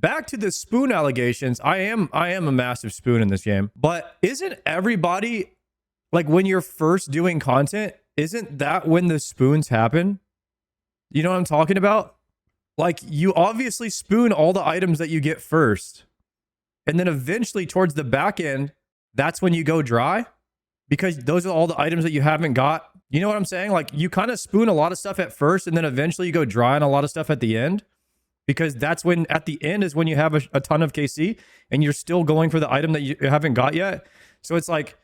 Back to the spoon allegations. I am a massive spoon in this game. But isn't everybody, like, when you're first doing content, isn't that when the spoons happen? You know what I'm talking about? Like, you obviously spoon all the items that you get first. And then eventually towards the back end, that's when you go dry. Because those are all the items that you haven't got. You know what I'm saying? Like, you kind of spoon a lot of stuff at first, and then eventually you go dry on a lot of stuff at the end. Because that's when, at the end, is when you have a ton of KC, and you're still going for the item that you haven't got yet. So it's like,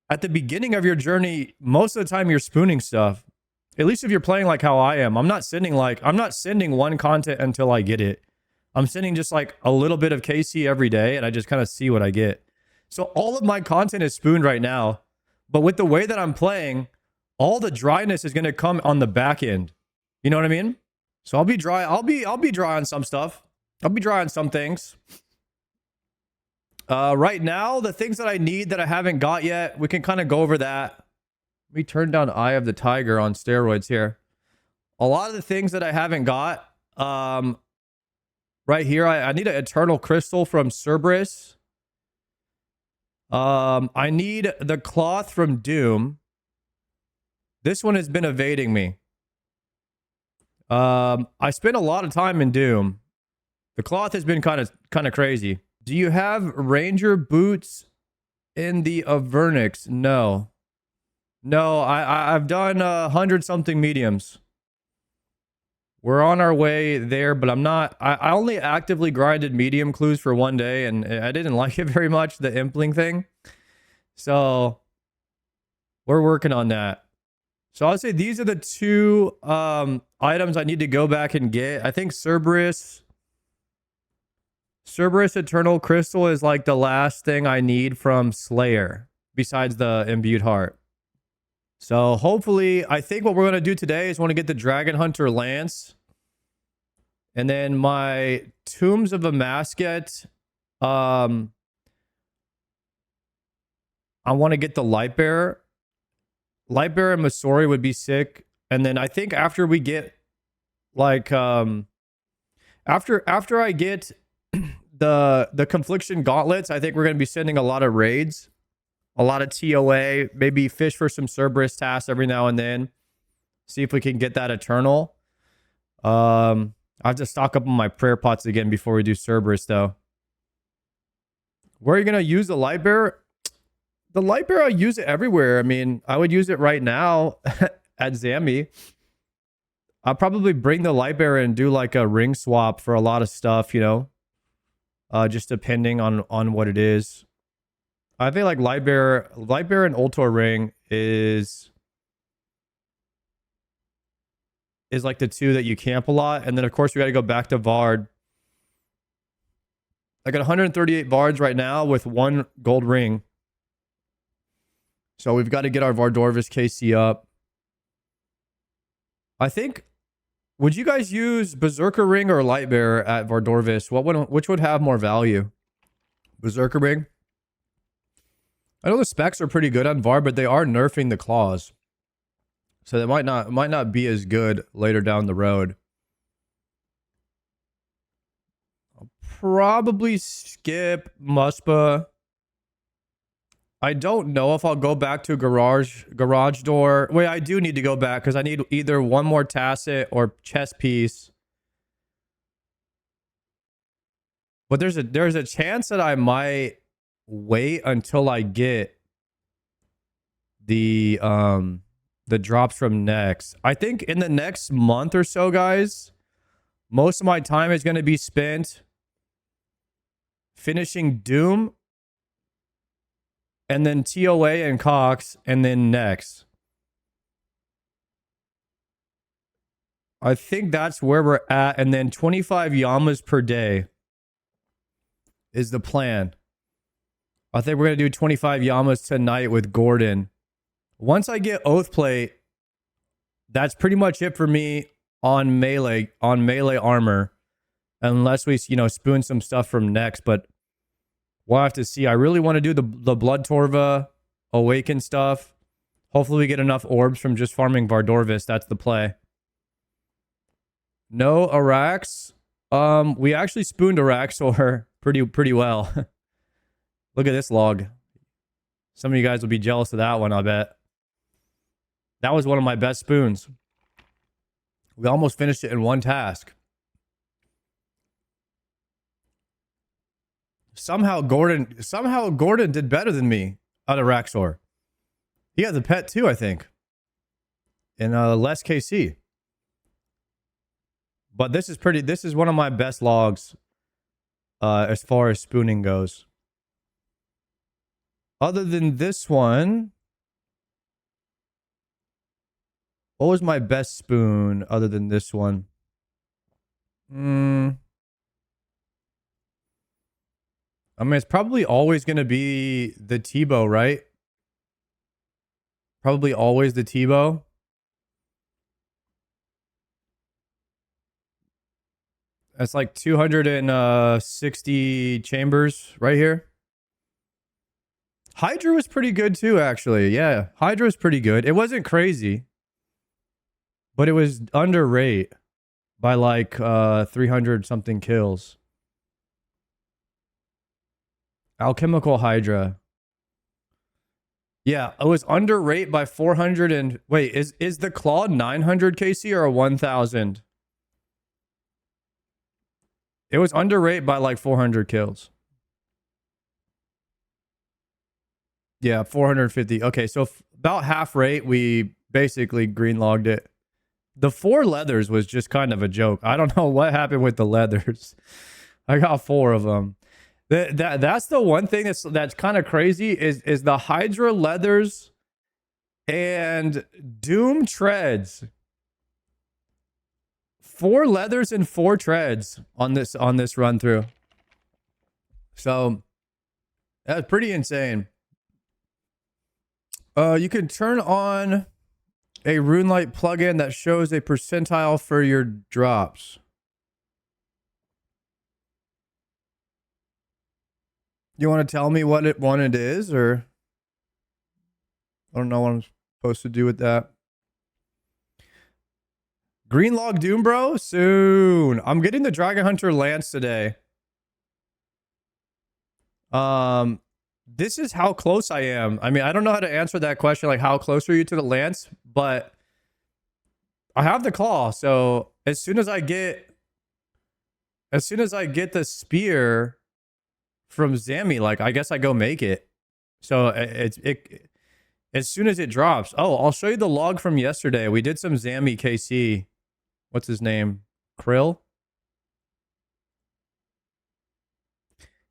at the beginning of your journey, most of the time you're spooning stuff. At least if you're playing like how I am. I'm not sending one content until I get it. I'm sending just like a little bit of KC every day, and I just kind of see what I get. So all of my content is spooned right now. But with the way that I'm playing, all the dryness is going to come on the back end. You know what I mean? So I'll be dry. I'll be dry on some stuff. I'll be dry on some things. Right now, the things that I need that I haven't got yet, we can kind of go over that. Let me turn down Eye of the Tiger on steroids here. A lot of the things that I haven't got, right here, I need an Eternal Crystal from Cerberus. I need the cloth from Doom. This one has been evading me. I spent a lot of time in Doom. The cloth has been kind of crazy. Do you have Ranger boots in the Avernix? No. No, I've done 100-something mediums. We're on our way there, but I'm not. I only actively grinded medium clues for one day, and I didn't like it very much, the impling thing. So we're working on that. So I'll say these are the two items I need to go back and get. I think Cerberus Eternal Crystal is like the last thing I need from Slayer, besides the Imbued Heart. So hopefully, I think what we're going to do today is want to get the Dragon Hunter Lance. And then my Tombs of Amasket. I want to get the Lightbearer. Lightbearer and Masori would be sick. And then I think after we get, like, after I get the Confliction Gauntlets, I think we're going to be sending a lot of raids. A lot of TOA, maybe fish for some Cerberus tasks every now and then. See if we can get that Eternal. I have to stock up on my prayer pots again before we do Cerberus, though. Where are you going to use the Lightbearer? The Lightbearer, I use it everywhere. I mean, I would use it right now at Zambi. I'll probably bring the Lightbearer and do like a ring swap for a lot of stuff, you know. Just depending on what it is. I think like Lightbearer and Ultor Ring is like the two that you camp a lot. And then of course we got to go back to Vard. I got 138 Vards right now with 1 gold ring. So we've got to get our Vardorvis KC up. I think, would you guys use Berserker Ring or Lightbearer at Vardorvis? Which would have more value? Berserker Ring? I know the specs are pretty good on Vard, but they are nerfing the claws. So that might not be as good later down the road. I'll probably skip Muspa. I don't know if I'll go back to garage door. Wait, I do need to go back because I need either one more tacit or chess piece. But there's a chance that I might wait until I get the drops from next. I think in the next month or so, guys, most of my time is going to be spent finishing Doom and then TOA and Cox and then next. I think that's where we're at, and then 25 Yamas per day is the plan. I think we're going to do 25 Yamas tonight with Gordon. Once I get Oath Plate, that's pretty much it for me on melee armor. Unless we, spoon some stuff from next, but we'll have to see. I really want to do the Blood Torva Awaken stuff. Hopefully we get enough orbs from just farming Vardorvis. That's the play. No Arax. We actually spooned a Raxor pretty well. Look at this log. Some of you guys will be jealous of that one, I bet. That was one of my best spoons. We almost finished it in one task. Somehow Gordon did better than me out of Raxor. He has a pet too, I think. And less KC. But this is one of my best logs as far as spooning goes. Other than this one, what was my best spoon other than this one? I mean, it's probably always going to be the Tebow, right? Probably always the Tebow. That's like 260 chambers right here. Hydra was pretty good too, actually. Yeah, Hydra was pretty good. It wasn't crazy, but it was under rate by like 300 something kills. Alchemical Hydra. Yeah, it was under rate by 400 and... Wait, is the Claw 900 KC or a 1000? It was under rate by like 400 kills. Yeah, 450. Okay, so about half rate, we basically green logged it. The 4 leathers was just kind of a joke. I don't know what happened with the leathers. I got 4 of them. That's the one thing that's kind of crazy is the Hydra leathers and Doom treads. 4 leathers and 4 treads on this run through. So that's pretty insane. You can turn on a RuneLight plugin that shows a percentile for your drops. You want to tell me what it is, or I don't know what I'm supposed to do with that. Green log Doom, bro? Soon. I'm getting the Dragon Hunter Lance today. This is how close I am. I mean, I don't know how to answer that question, like how close are you to the Lance, but I have the Claw, so as soon as I get the spear from Zammy, like I guess I go make it. So it as soon as it drops. Oh, I'll show you the log from yesterday. We did some Zammy KC. What's his name? Krill?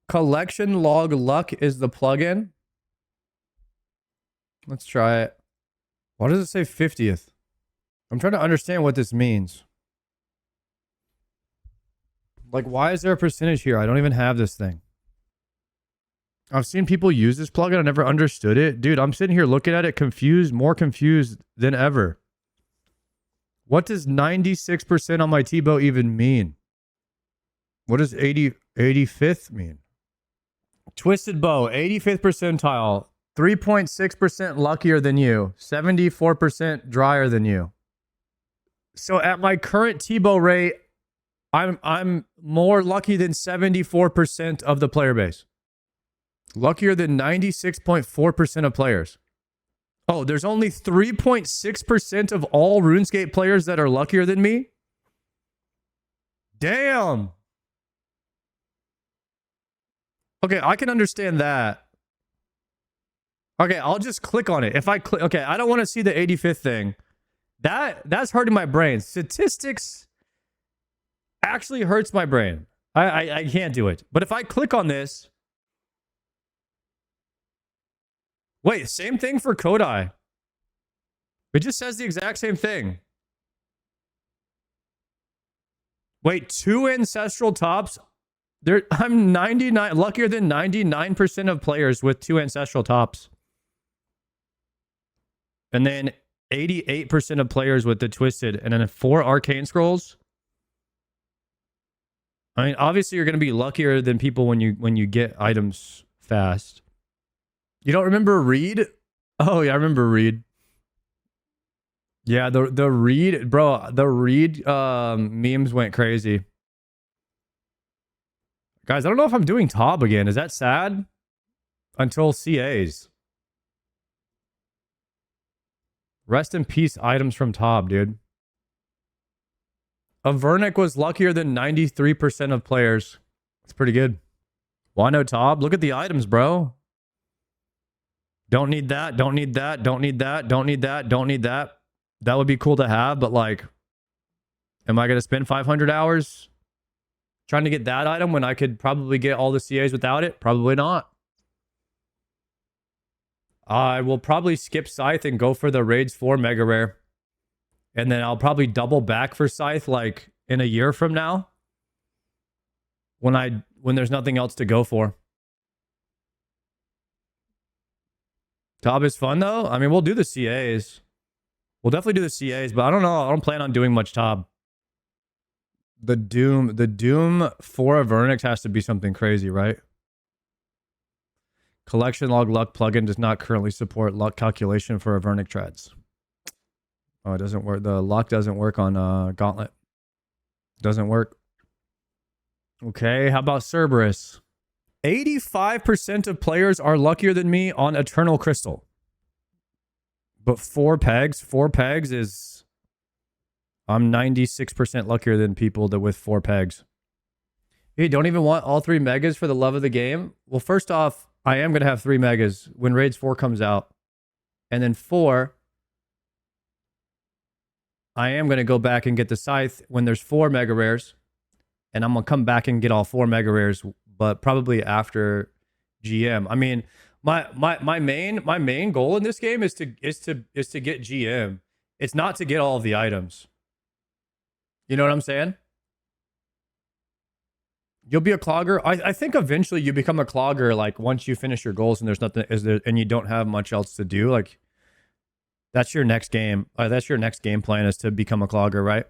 Collection log luck is the plugin. Let's try it. Why does it say 50th? I'm trying to understand what this means. Like, why is there a percentage here? I don't even have this thing. I've seen people use this plugin. I never understood it. Dude, I'm sitting here looking at it confused, more confused than ever. What does 96% on my Tebow even mean? What does 85th mean? Twisted bow, 85th percentile, 3.6% luckier than you, 74% drier than you. So at my current Tebow rate, I'm more lucky than 74% of the player base. Luckier than 96.4% of players. Oh, there's only 3.6% of all RuneScape players that are luckier than me? Damn. Okay, I can understand that. Okay, I'll just click on it. If I click, okay, I don't want to see the 85th thing. That's hurting my brain. Statistics actually hurts my brain. I can't do it. But if I click on this, wait, same thing for Kodai. It just says the exact same thing. Wait, 2 ancestral tops. I'm 99 luckier than 99% of players with 2 ancestral tops. And then 88% of players with the twisted, and then 4 arcane scrolls. I mean, obviously you're going to be luckier than people when you get items fast. You don't remember Reed? Oh yeah, I remember Reed. Yeah, the Reed, bro, the Reed memes went crazy. Guys, I don't know if I'm doing Tob again. Is that sad? Until CAs. Rest in peace items from Tob, dude. Avernic was luckier than 93% of players. It's pretty good. Why no Tob? Look at the items, bro. Don't need that. Don't need that. Don't need that. Don't need that. Don't need that. That would be cool to have, but like, am I going to spend 500 hours trying to get that item when I could probably get all the CAs without it? Probably not. I will probably skip Scythe and go for the Raids 4 Mega Rare. And then I'll probably double back for Scythe like in a year from now. When there's nothing else to go for. Tob is fun though. I mean, we'll do the CAs. We'll definitely do the CAs, but I don't know. I don't plan on doing much Tob. The Doom for Avernix has to be something crazy, right? Collection log luck plugin does not currently support luck calculation for Avernic treads. Oh, it doesn't work. The luck doesn't work on Gauntlet. Doesn't work. Okay, how about Cerberus? 85% of players are luckier than me on Eternal Crystal. But 4 pegs is... I'm 96% luckier than people that with 4 pegs. Hey, don't even want all 3 megas for the love of the game? Well, first off, I am going to have 3 megas when Raids 4 comes out. And then 4, I am going to go back and get the Scythe when there's 4 mega rares. And I'm going to come back and get all 4 mega rares, but probably after GM. I mean, my main goal in this game is to get GM. It's not to get all of the items. You know what I'm saying? You'll be a clogger. I think eventually you become a clogger, like once you finish your goals and there's nothing and you don't have much else to do. Like that's your next game. That's your next game plan is to become a clogger, right?